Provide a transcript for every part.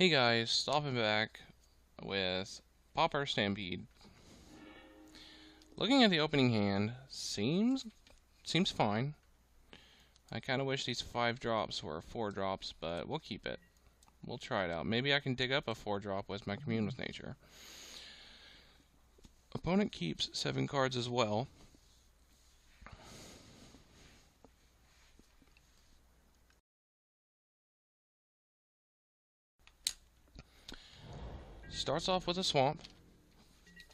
Hey guys, stopping back with Pauper Stampede. Looking at the opening hand, seems fine. I kind of wish these 5 drops were 4 drops, but we'll keep it. We'll try it out. Maybe I can dig up a 4 drop with my Commune with Nature. Opponent keeps 7 cards as well. Starts off with a swamp.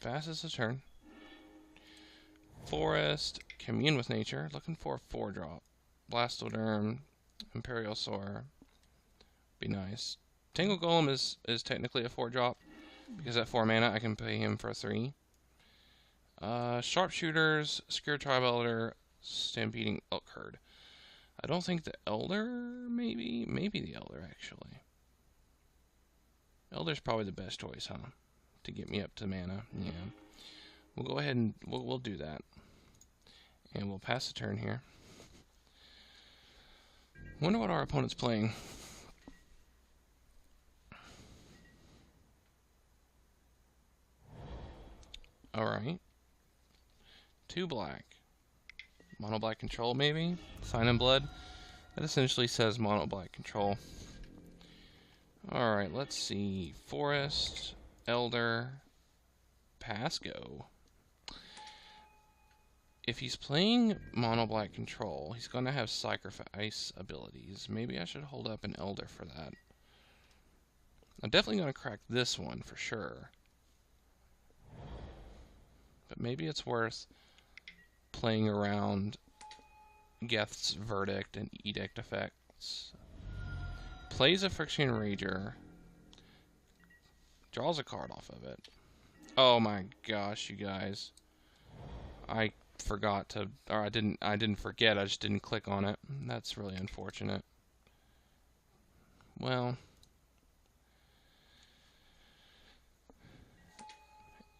Fastest a turn. Forest, Commune with Nature. Looking for a 4 drop. Blastoderm, Imperial Soar. Be nice. Tangle Golem is technically a 4 drop. Because at 4 mana I can pay him for a 3. Sharpshooters, Secure Tribe Elder, Stampeding Elk Herd. I don't think the Elder, maybe the Elder actually. Elder's probably the best choice, huh? To get me up to mana. Yeah. We'll go ahead and we'll do that. And we'll pass the turn here. Wonder what our opponent's playing. Alright. 2 black. Mono black control, maybe? Sign in Blood. That essentially says mono black control. Alright, let's see. Forest, Elder, pass go. If he's playing mono black control, he's going to have sacrifice abilities. Maybe I should hold up an Elder for that. I'm definitely going to crack this one for sure. But maybe it's worth playing around Geth's Verdict and Edict effects. Plays a Friction Rager. Draws a card off of it. Oh my gosh, you guys. I forgot to, or I didn't forget, I just didn't click on it. That's really unfortunate. Well,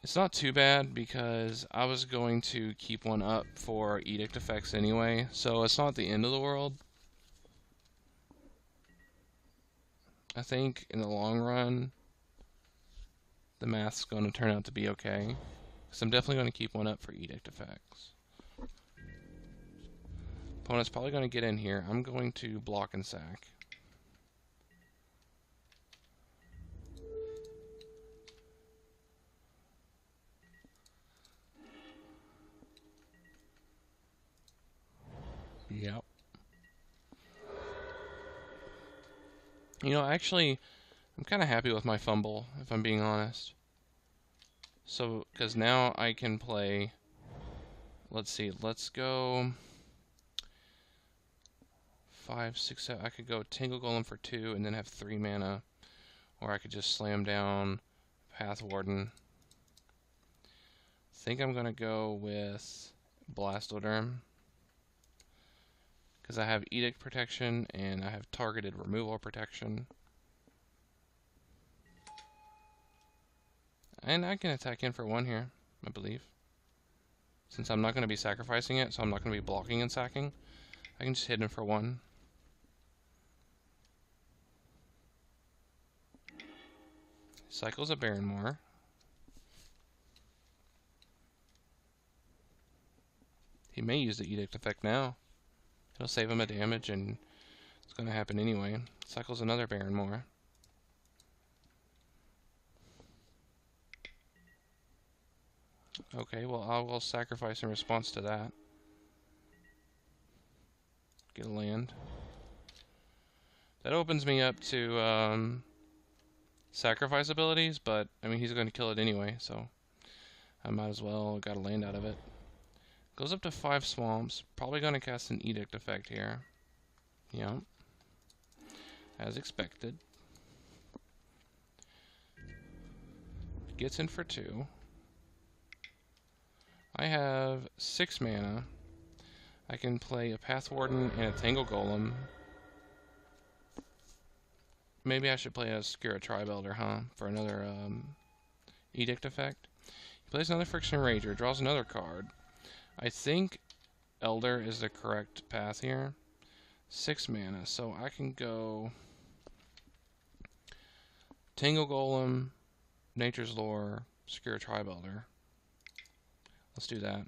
it's not too bad because I was going to keep one up for Edict effects anyway, so it's not the end of the world. I think in the long run, the math's going to turn out to be okay. So I'm definitely going to keep one up for Edict effects. Opponent's probably going to get in here. I'm going to block and sack. Yep. You know, actually, I'm kind of happy with my fumble, if I'm being honest. So, because now I can play, let's see, let's go 5, 6, 7. I could go Tangle Golem for 2 and then have 3 mana. Or I could just slam down Path Warden. I think I'm going to go with Blastoderm. Because I have Edict protection and I have targeted removal protection. And I can attack in for 1 here, I believe. Since I'm not going to be sacrificing it, so I'm not going to be blocking and sacking, I can just hit him for 1. Cycles a Barrenmoor. He may use the Edict effect now. It'll save him a damage, and it's going to happen anyway. Cycles another Barrenmoor. Okay, well, I will sacrifice in response to that. Get a land. That opens me up to sacrifice abilities, but, I mean, he's going to kill it anyway, so I might as well got a land out of it. Goes up to 5 swamps. Probably going to cast an Edict effect here. Yep. As expected. Gets in for 2. I have 6 mana. I can play a Path Warden and a Tangle Golem. Maybe I should play a Secure Tribe Elder, huh? For another Edict effect. He plays another Friction Rager. Draws another card. I think Elder is the correct path here. 6 mana, so I can go Tangle Golem, Nature's Lore, Secure Tribuilder. Let's do that.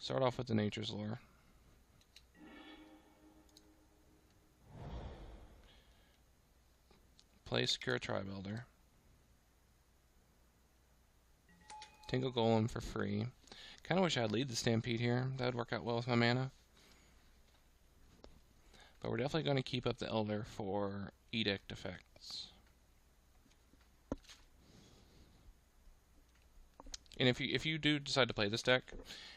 Start off with the Nature's Lore. Play Secure Tribuilder. Tangle Golem for free. Kind of wish I had Lead the Stampede here. That would work out well with my mana. But we're definitely going to keep up the Elder for Edict effects. And if you do decide to play this deck,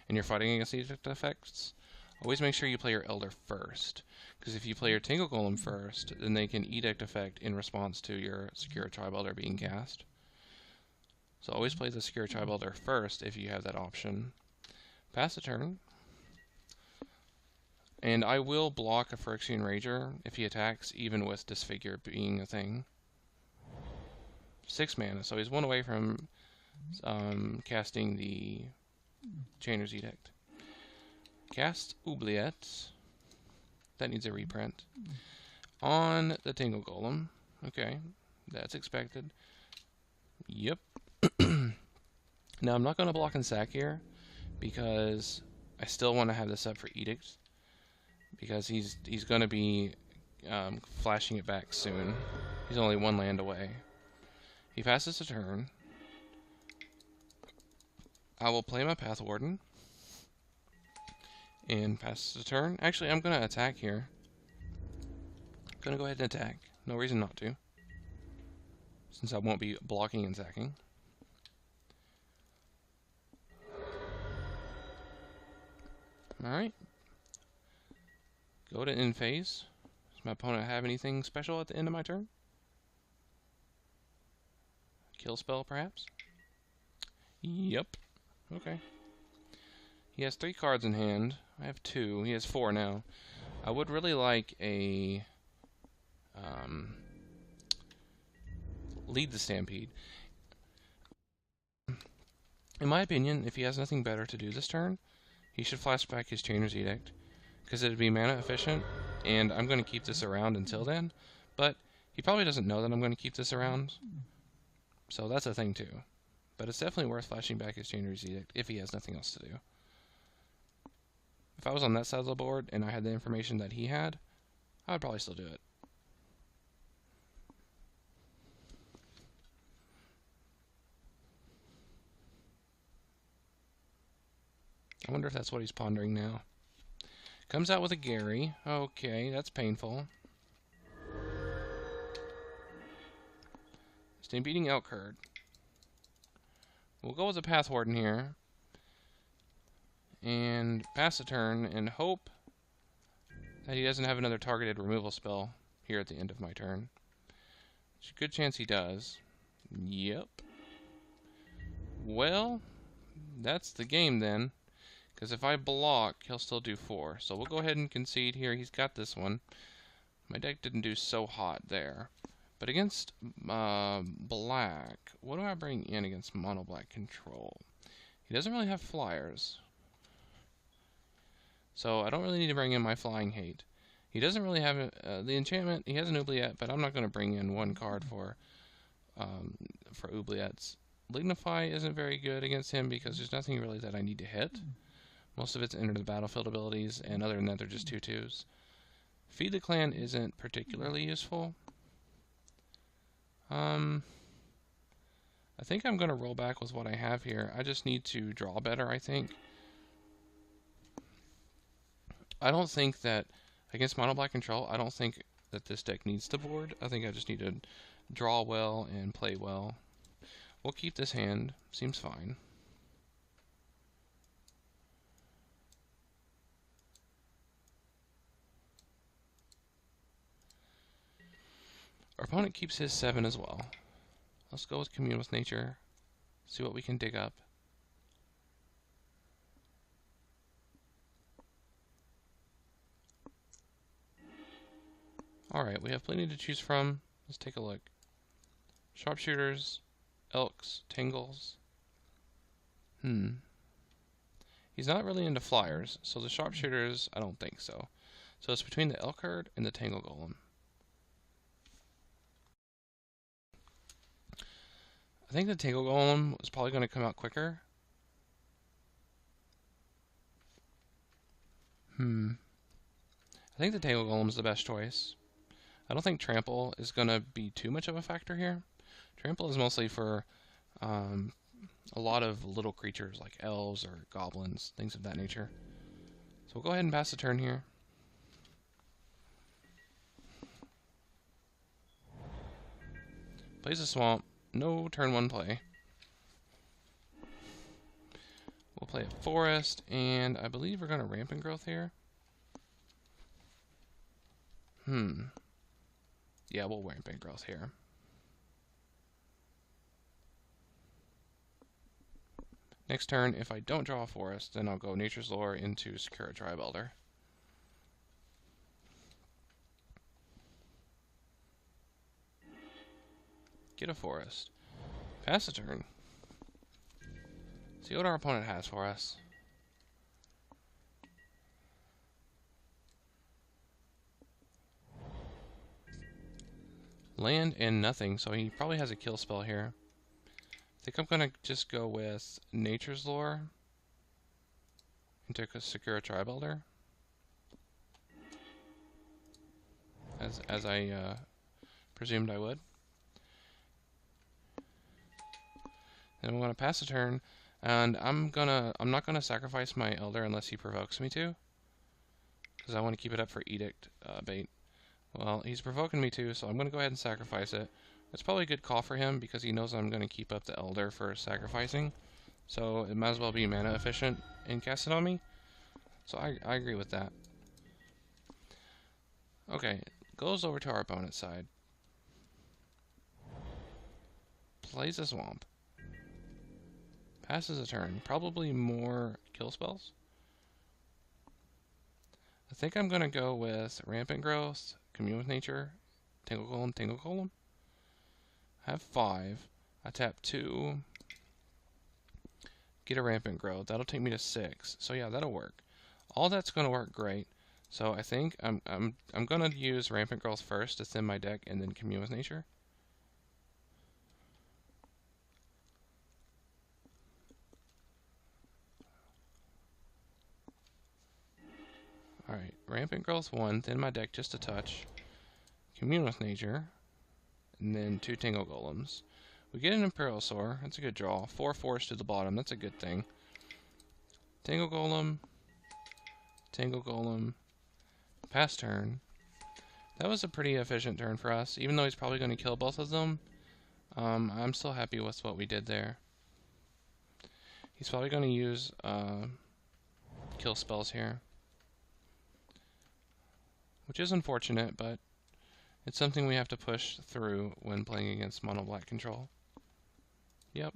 and you're fighting against Edict effects, always make sure you play your Elder first. Because if you play your Tangle Golem first, then they can Edict effect in response to your Secure Tribuilder being cast. So always play the Secure Tribuilder first if you have that option. Pass the turn. And I will block a Phyrexian Rager if he attacks, even with Disfigure being a thing. 6 mana, so he's 1 away from casting the Chainer's Edict. Cast Oubliette. That needs a reprint. On the Tangle Golem. Okay, that's expected. Yep. Now, I'm not going to block and sack here, because I still want to have this up for Edict, because he's going to be flashing it back soon. He's only 1 land away. He passes a turn. I will play my Path Warden and pass the turn. Actually, I'm going to attack here. I'm going to go ahead and attack. No reason not to, since I won't be blocking and sacking. Alright. Go to end phase. Does my opponent have anything special at the end of my turn? Kill spell, perhaps? Yep. Okay. He has 3 cards in hand. I have 2. He has 4 now. I would really like a Lead the Stampede. In my opinion, if he has nothing better to do this turn, he should flash back his Chainer's Edict, because it would be mana efficient, and I'm going to keep this around until then, but he probably doesn't know that I'm going to keep this around, so that's a thing too. But it's definitely worth flashing back his Chainer's Edict if he has nothing else to do. If I was on that side of the board and I had the information that he had, I would probably still do it. I wonder if that's what he's pondering now. Comes out with a Gary. Okay, that's painful. Stampeding Elk Herd. We'll go with the Path Warden here. And pass the turn and hope that he doesn't have another targeted removal spell here at the end of my turn. There's a good chance he does. Yep. Well, that's the game then. Because if I block, he'll still do 4. So we'll go ahead and concede here. He's got this one. My deck didn't do so hot there. But against black, what do I bring in against mono black control? He doesn't really have flyers. So I don't really need to bring in my Flying Hate. He doesn't really have the enchantment. He has an Oubliette, but I'm not going to bring in 1 card for Oubliettes. Lignify isn't very good against him because there's nothing really that I need to hit. Most of it's enter the battlefield abilities, and other than that, they're just 2/2s. Feed the Clan isn't particularly useful. I think I'm going to roll back with what I have here. I just need to draw better, I think. I don't think that, against mono black control, I don't think that this deck needs to board. I think I just need to draw well and play well. We'll keep this hand. Seems fine. Our opponent keeps his 7 as well. Let's go with Commune with Nature. See what we can dig up. Alright, we have plenty to choose from. Let's take a look. Sharpshooters, Elks, Tangles. He's not really into flyers, so the Sharpshooters, I don't think so. So it's between the Elk Herd and the Tangle Golem. I think the Tangle Golem is probably going to come out quicker. I think the Tangle Golem is the best choice. I don't think Trample is going to be too much of a factor here. Trample is mostly for a lot of little creatures like elves or goblins, things of that nature. So we'll go ahead and pass the turn here. Plays a swamp. No turn 1 play. We'll play a forest, and I believe we're going to Rampant Growth here. Yeah, we'll Rampant Growth here. Next turn, if I don't draw a forest, then I'll go Nature's Lore into Secure a Tribe Elder. Get a forest. Pass the turn. See what our opponent has for us. Land and nothing, so he probably has a kill spell here. I think I'm going to just go with Nature's Lore into Secure a Tribe Elder. As I presumed I would. Then I'm going to pass a turn, and I'm not gonna sacrifice my Elder unless he provokes me to, because I want to keep it up for Edict bait. Well, he's provoking me to, so I'm going to go ahead and sacrifice it. It's probably a good call for him because he knows I'm going to keep up the Elder for sacrificing, so it might as well be mana efficient and cast it on me. So I agree with that. Okay, goes over to our opponent's side. Plays a swamp. Passes a turn. Probably more kill spells. I think I'm going to go with Rampant Growth, Commune with Nature, Tangle Golem, Tangle Golem. I have 5. I tap 2. Get a Rampant Growth. That'll take me to 6. So yeah, that'll work. All that's going to work great. So I think I'm going to use Rampant Growth first to thin my deck and then Commune with Nature. Alright, Rampant Growth 1, thin my deck just a touch. Commune with Nature, and then 2 Tangle Golems. We get an Imperial Soar, that's a good draw. 4 force to the bottom, that's a good thing. Tangle Golem, pass turn. That was a pretty efficient turn for us, even though he's probably going to kill both of them. I'm still happy with what we did there. He's probably going to use kill spells here, which is unfortunate, but it's something we have to push through when playing against mono black control. Yep.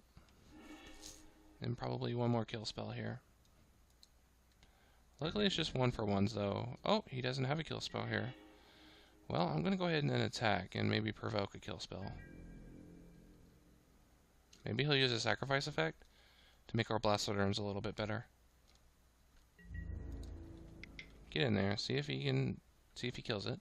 And probably one more kill spell here. Luckily it's just 1-for-1s though. Oh, he doesn't have a kill spell here. Well, I'm going to go ahead and then attack and maybe provoke a kill spell. Maybe he'll use a sacrifice effect to make our Blastoderms a little bit better. Get in there, see if he kills it.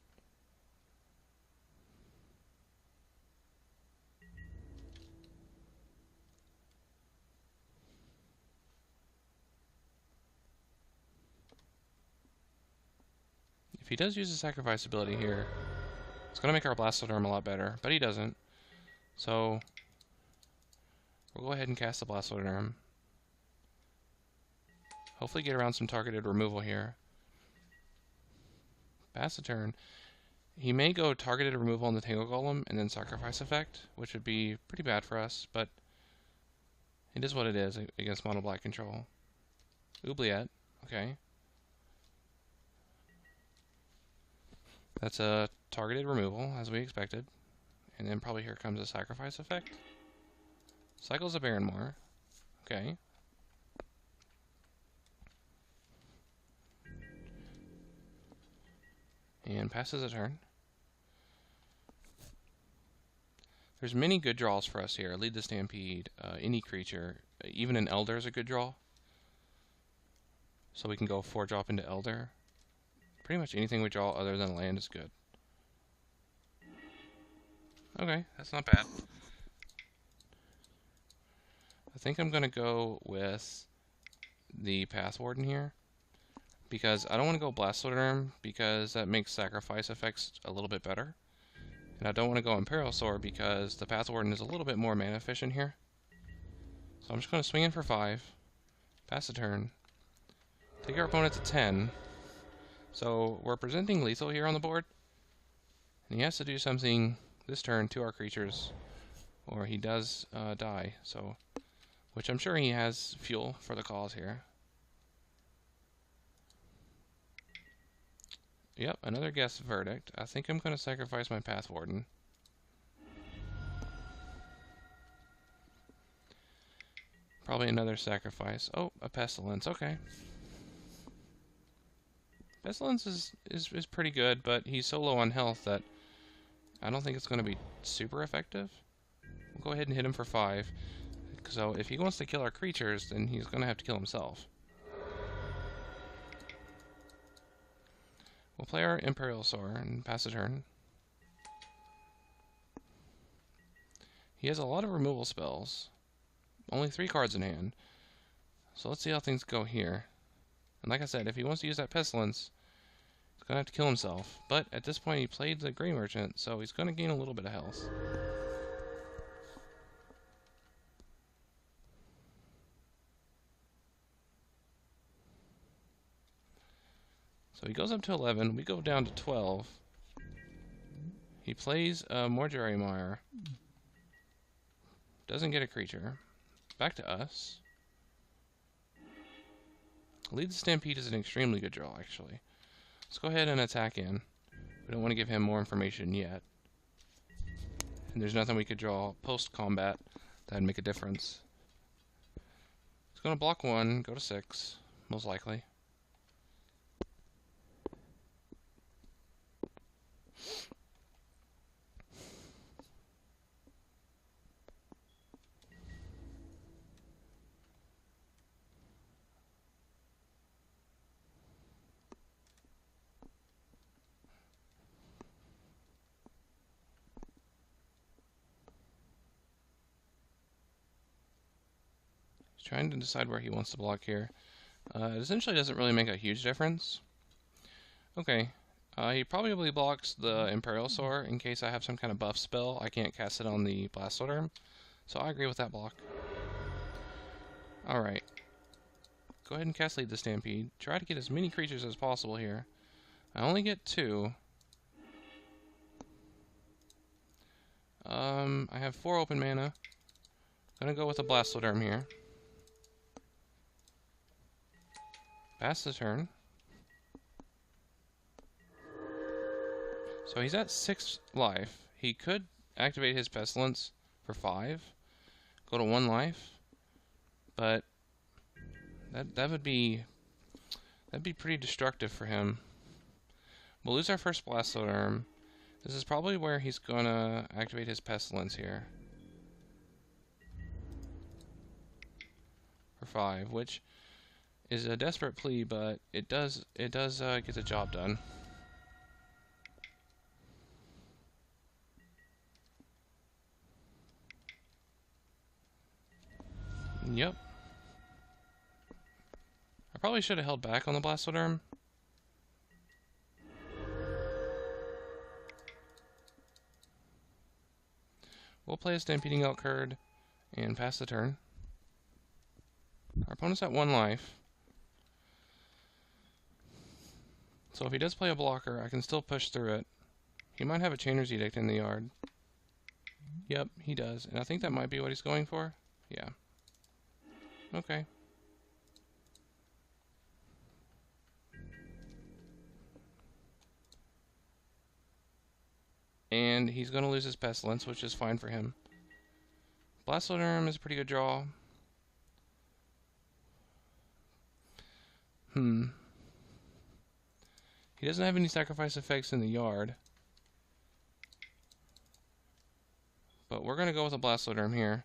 If he does use a sacrifice ability here, it's going to make our Blastoderm a lot better, but he doesn't. So we'll go ahead and cast the Blastoderm. Hopefully get around some targeted removal here. Pass the turn. He may go targeted removal on the Tangle Golem and then sacrifice effect, which would be pretty bad for us, but it is what it is against mono black control. Oubliette, okay. That's a targeted removal, as we expected. And then probably here comes a sacrifice effect. Cycles a Barrenmoor. Okay. And passes a turn. There's many good draws for us here. Lead the Stampede, any creature. Even an Elder is a good draw. So we can go 4-drop into Elder. Pretty much anything we draw other than land is good. Okay, that's not bad. think I'm going to go with the Path Warden here, because I don't want to go Blastoderm, because that makes sacrifice effects a little bit better. And I don't want to go Imperial Sword, because the Path Warden is a little bit more mana efficient here. So I'm just going to swing in for 5, pass the turn, take our opponent to 10. So we're presenting lethal here on the board, and he has to do something this turn to our creatures, or he does die. So, which I'm sure he has fuel for the cause here. Yep, another guess verdict. I think I'm going to sacrifice my Path Warden. Probably another sacrifice. Oh, a Pestilence. Okay. Pestilence is pretty good, but he's so low on health that I don't think it's going to be super effective. We'll go ahead and hit him for 5. So if he wants to kill our creatures, then he's going to have to kill himself. We'll play our Imperial Sword and pass the turn. He has a lot of removal spells. Only 3 cards in hand. So let's see how things go here. And like I said, if he wants to use that Pestilence, he's going to have to kill himself. But at this point he played the Grey Merchant, so he's going to gain a little bit of health. So he goes up to 11, we go down to 12. He plays Mortuary Mire. Doesn't get a creature. Back to us. Lead the Stampede is an extremely good draw, actually. Let's go ahead and attack in. We don't want to give him more information yet. And there's nothing we could draw post-combat that'd make a difference. He's going to block 1, go to 6, most likely. Trying to decide where he wants to block here. It essentially doesn't really make a huge difference. Okay, he probably blocks the Imperial Sword in case I have some kind of buff spell. I can't cast it on the Blastoderm, so I agree with that block. Alright, go ahead and cast Lead the Stampede. Try to get as many creatures as possible here. I only get 2. I have 4 open mana. Gonna go with a Blastoderm here. Pass the turn. So he's at 6 life. He could activate his Pestilence for 5, go to 1 life, but that'd be pretty destructive for him. We'll lose our first Blastoderm. This is probably where he's gonna activate his Pestilence here for 5, which is a desperate plea, but it does get the job done. Yep. I probably should have held back on the Blastoderm. We'll play a Stampeding Elk Herd and pass the turn. Our opponent's at 1 life. So if he does play a blocker, I can still push through it. He might have a Chainer's Edict in the yard. Yep, he does. And I think that might be what he's going for. Yeah. Okay. And he's going to lose his Pestilence, which is fine for him. Blastoderm is a pretty good draw. He doesn't have any sacrifice effects in the yard. But we're going to go with a Blastoderm here.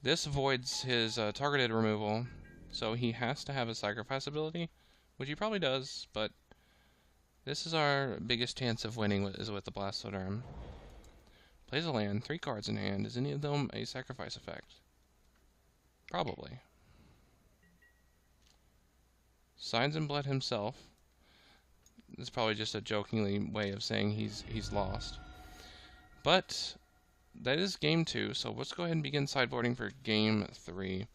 This avoids his targeted removal, so he has to have a sacrifice ability, which he probably does, but this is our biggest chance of winning is with the Blastoderm. Plays a land, 3 cards in hand. Is any of them a sacrifice effect? Probably. Signs and Blood himself. This is probably just a jokingly way of saying he's lost. But that is game 2, so let's go ahead and begin sideboarding for game 3.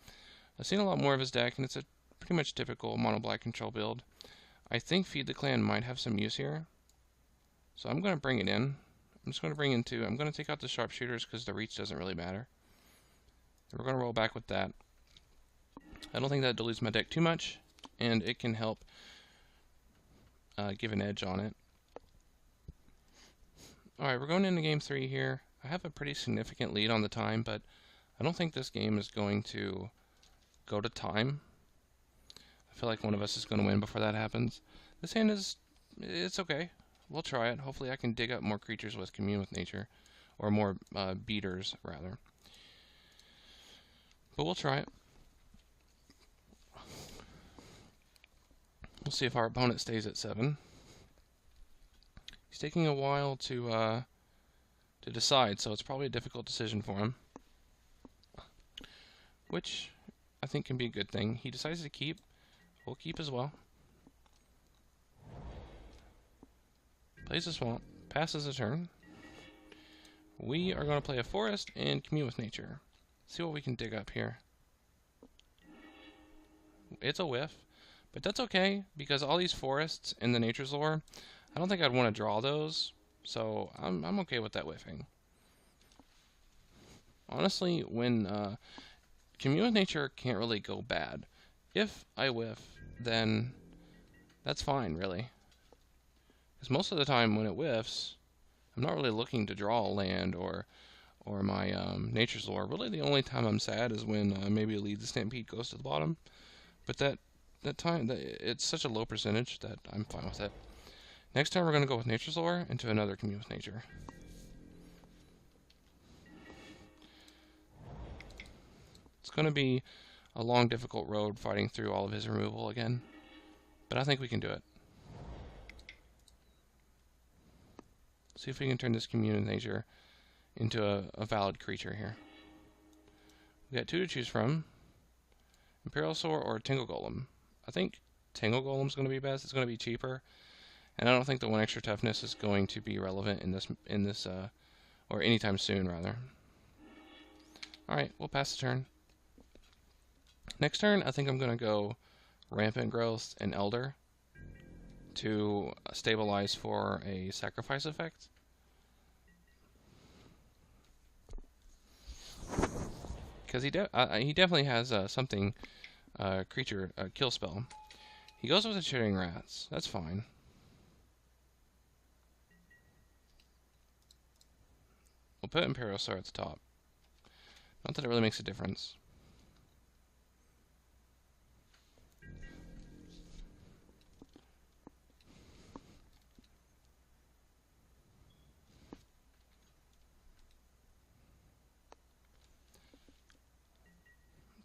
I've seen a lot more of his deck, and it's a pretty much typical mono black control build. I think Feed the Clan might have some use here, so I'm going to bring it in. I'm just going to bring in 2. I'm going to take out the sharpshooters because the reach doesn't really matter. And we're going to roll back with that. I don't think that dilutes my deck too much, and it can help give an edge on it. Alright, we're going into game 3 here. I have a pretty significant lead on the time, but I don't think this game is going to go to time. I feel like one of us is going to win before that happens. This hand it's okay. We'll try it. Hopefully I can dig up more creatures with Commune with Nature. Or more beaters, rather. But we'll try it. We'll see if our opponent stays at 7. He's taking a while to decide, so it's probably a difficult decision for him. Which I think can be a good thing. He decides to keep. We'll keep as well. Plays a swamp. Passes a turn. We are going to play a forest and Commune with Nature. See what we can dig up here. It's a whiff. But that's okay, because all these forests in the Nature's Lore, I don't think I'd want to draw those, so I'm okay with that whiffing. Honestly, when Commune with Nature can't really go bad. If I whiff, then that's fine, really. Because most of the time when it whiffs, I'm not really looking to draw a land or my Nature's Lore. Really, the only time I'm sad is when maybe Lead the Stampede goes to the bottom. But that time, it's such a low percentage that I'm fine with it. Next time we're going to go with Nature's Lore into another Commune with Nature. It's going to be a long, difficult road fighting through all of his removal again. But I think we can do it. See if we can turn this Commune with Nature into a valid creature here. We got 2 to choose from. Imperial Soar or Tingle Golem. I think Tingle Golem's going to be best. It's going to be cheaper. And I don't think the 1 extra toughness is going to be relevant in this or anytime soon, rather. Alright, we'll pass the turn. Next turn, I think I'm going to go Rampant Growth and Elder to stabilize for a sacrifice effect. Because he definitely has something, creature, kill spell. He goes with the Chittering Rats. That's fine. We'll put Imperial Star at the top. Not that it really makes a difference.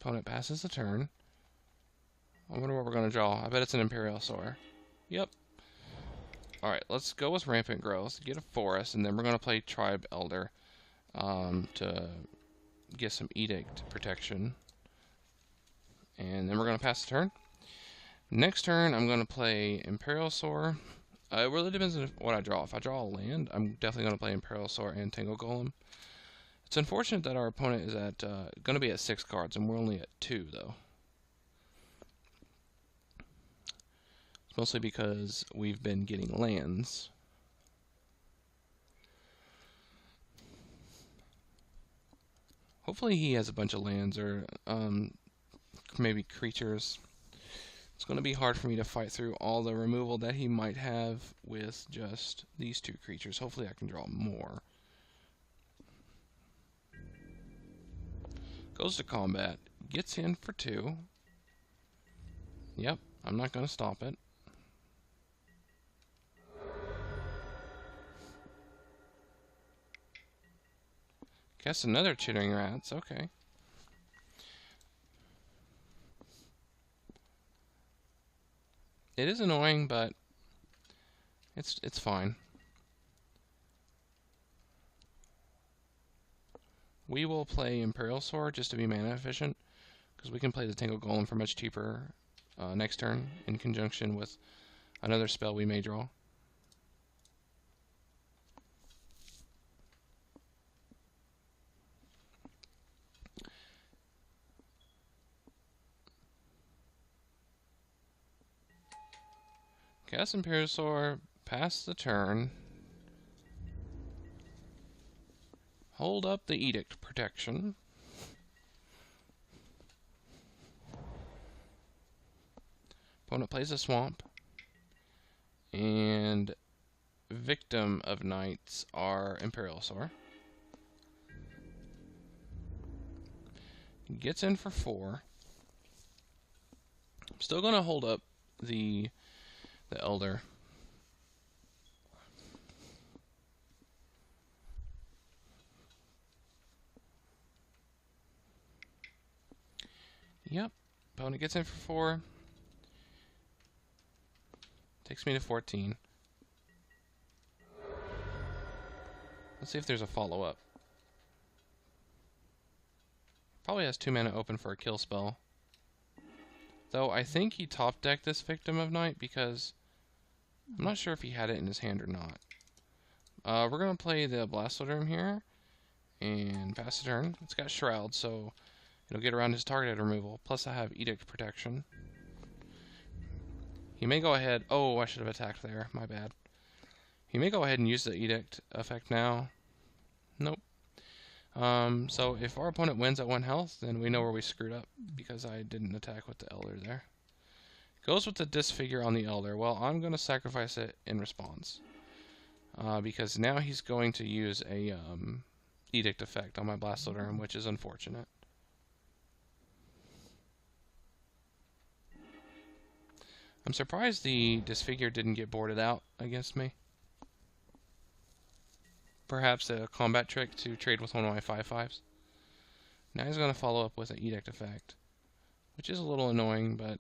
Opponent passes the turn. I wonder what we're going to draw. I bet it's an Imperial Soar. Yep. Alright, let's go with Rampant Growth, get a Forest, and then we're going to play Tribe Elder to get some Edict protection. And then we're going to pass the turn. Next turn, I'm going to play Imperial Soar. It really depends on what I draw. If I draw a land, I'm definitely going to play Imperial Soar and Tingle Golem. It's unfortunate that our opponent is at going to be at 6 cards, and we're only at 2, though. It's mostly because we've been getting lands. Hopefully he has a bunch of lands, or maybe creatures. It's going to be hard for me to fight through all the removal that he might have with just these 2 creatures. Hopefully I can draw more. Goes to combat, gets in for 2. Yep, I'm not going to stop it. Cast another Chittering Rats, okay. It is annoying, but it's fine. We will play Imperial Sword just to be mana efficient, because we can play the Tangle Golem for much cheaper next turn in conjunction with another spell we may draw. Cast Imperiosaur, pass the turn. Hold up the Edict Protection. Opponent plays a Swamp. And victim of Knights are Imperiosaur. Gets in for 4. I'm still going to hold up the Elder. Yep. Opponent gets in for 4. Takes me to 14. Let's see if there's a follow-up. Probably has 2 mana open for a kill spell. Though I think he top decked this Victim of Night because I'm not sure if he had it in his hand or not. We're going to play the Blastoderm here and pass the turn. It's got Shroud, so it'll get around his targeted removal. Plus I have Edict Protection. He may go ahead... Oh, I should have attacked there. My bad. He may go ahead and use the Edict effect now. Nope. So if our opponent wins at 1 health, then we know where we screwed up because I didn't attack with the Elder there. Goes with the Disfigure on the Elder. Well, I'm going to sacrifice it in response. Because now he's going to use a Edict effect on my Blastoderm, which is unfortunate. I'm surprised the Disfigure didn't get boarded out against me. Perhaps a combat trick to trade with one of my 5/5s. Now he's going to follow up with an Edict effect, which is a little annoying, but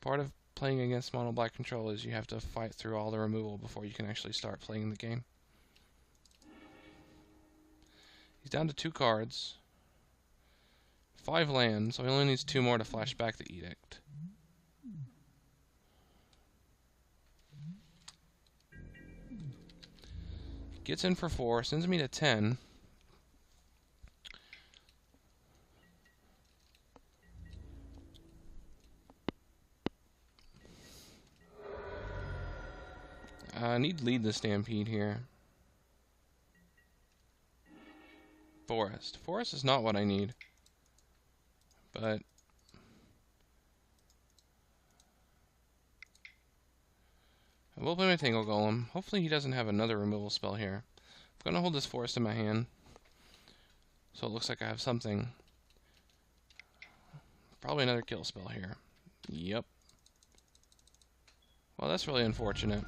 part of playing against mono black control is you have to fight through all the removal before you can actually start playing the game. He's down to 2 cards, 5 lands, so he only needs 2 more to flash back the Edict. Gets in for 4, sends me to 10. I need to lead the Stampede here. Forest. Forest is not what I need. But I will play my Tangle Golem. Hopefully he doesn't have another removal spell here. I'm going to hold this Forest in my hand, so it looks like I have something. Probably another kill spell here. Yep. Well, that's really unfortunate.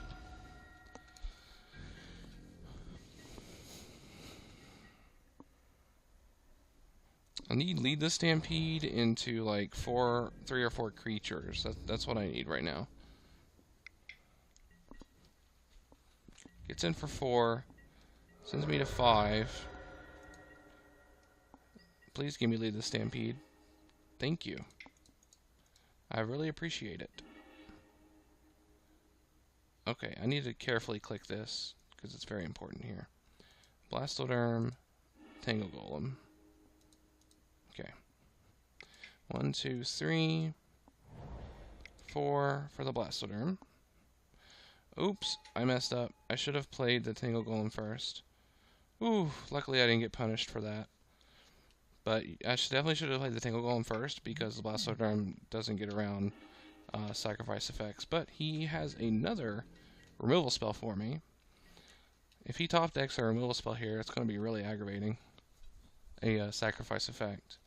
I need lead the Stampede into like 3 or 4 creatures. That's what I need right now. Gets in for 4. Sends me to 5. Please give me lead the Stampede. Thank you. I really appreciate it. Okay, I need to carefully click this because it's very important here. Blastoderm, Tangle Golem. Okay. 1, 2, 3, 4 for the Blastoderm. Oops, I messed up. I should have played the Tangle Golem first. Ooh, luckily I didn't get punished for that. But I definitely should have played the Tangle Golem first because the Blastoderm doesn't get around sacrifice effects. But he has another removal spell for me. If he top decks a removal spell here, it's going to be really aggravating. A sacrifice effect.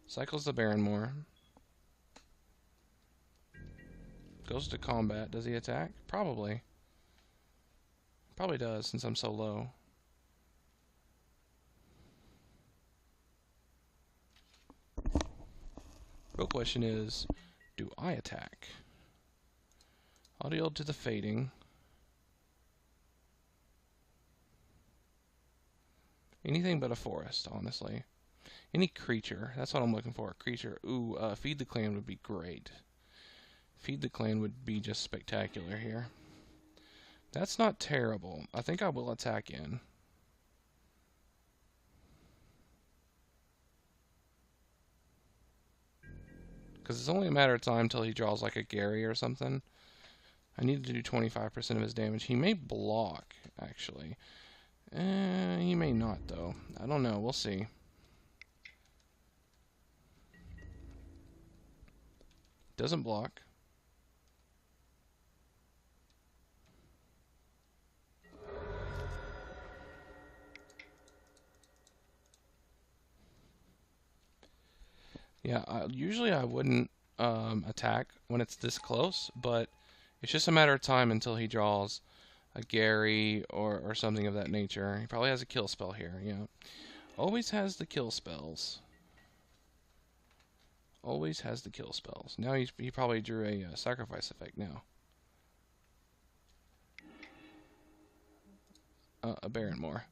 Cycles the Barrenmore. Goes to combat. Does he attack? Probably. Probably does, since I'm so low. Real question is, do I attack? I'll yield to the Fading. Anything but a forest, honestly. Any creature. That's what I'm looking for. A creature. Ooh, Feed the Clan would be great. Feed the Clan would be just spectacular here. That's not terrible. I think I will attack in. Because it's only a matter of time until he draws like a Gary or something. I need to do 25% of his damage. He may block, actually. He may not, though. I don't know. We'll see. Doesn't block. Yeah, usually I wouldn't attack when it's this close, but it's just a matter of time until he draws a Gary or something of that nature. He probably has a kill spell here, yeah. Always has the kill spells. Always has the kill spells. Now he probably drew a sacrifice effect now. A Baron more.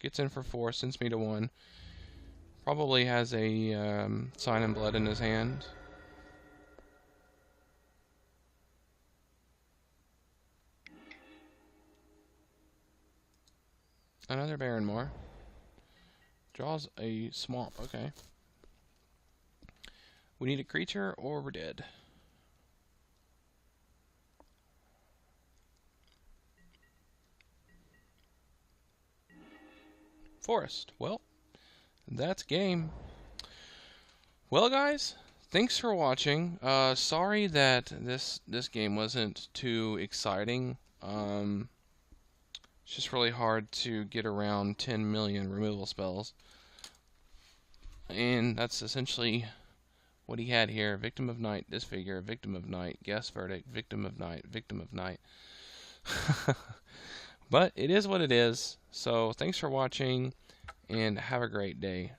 Gets in for 4, sends me to 1. Probably has a Sign in Blood in his hand. Another Baron more. Draws a Swamp, okay. We need a creature or we're dead. Forest. Well, that's game. Well, guys, thanks for watching. Sorry that this game wasn't too exciting. It's just really hard to get around 10 million removal spells. And that's essentially what he had here. Victim of Night, Disfigure, Victim of Night, Guess Verdict, Victim of Night, Victim of Night. But it is what it is. So thanks for watching, and have a great day.